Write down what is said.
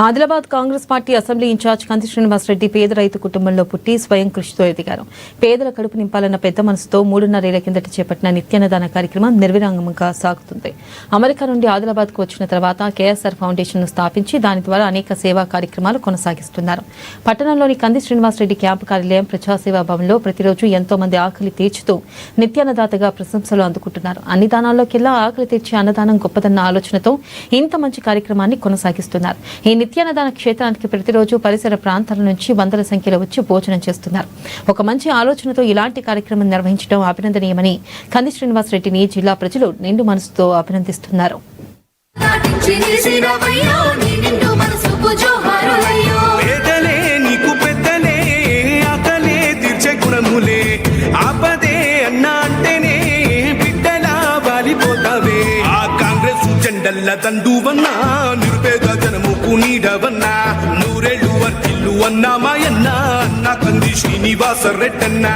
Adilabad Congress party assembly in charge Kandi Srinivasa Reddy పేద రైతు కుటుంబంలో పుట్టి స్వయం కృషితో ఎదిగారు. పేదల కడుపు నింపాలన్న పెద్ద మనసుతో 3.5 ఏళ్ల కిందట చేపట్టిన నిత్యాన్నదాన కార్యక్రమం నిర్విరామంగా సాగుతుంది. అమెరికా నుండి ఆదిలాబాద్ కు వచ్చిన తర్వాత కేఎస్ఆర్ ఫౌండేషన్ ను స్థాపించి దాని ద్వారా అనేక సేవా కార్యక్రమాలు కొనసాగిస్తున్నారు. పట్టణంలోని కంది శ్రీనివాసరెడ్డి క్యాంపు కార్యాలయం ప్రజాసేవా భవన్లో ప్రతిరోజు ఎంతో మంది ఆకలి తీర్చుతూ నిత్యాన్నదాతగా ప్రశంసలు అందుకుంటున్నారు. అన్ని దానాల్లోకెల్లా ఆకలి తీర్చే అన్నదానం గొప్పదన్న ఆలోచనతో ఇంత మంచి కార్యక్రమాన్ని కొనసాగిస్తున్నారు. ఈ నిత్యాన్నదాన క్షేత్రానికి ప్రతిరోజు పరిసర ప్రాంతాల నుంచి వందల సంఖ్యలో వచ్చి భోజనం చేస్తున్నారు. ఒక మంచి ఆలోచనతో ఇలాంటి కార్యక్రమం నిర్వహించడం అభినందనీయమని కంది శ్రీనివాసరెడ్డిని జిల్లా ప్రజలు నిండు మనసుతో అభినందిస్తున్నారు. దండువన్నా నిరుపేద జనముకు నీడవన్నా నూరేళ్లు వర్తిల్లు అన్నా మాయన్నా అన్న కంది శ్రీనివాస రెడ్డన్నా.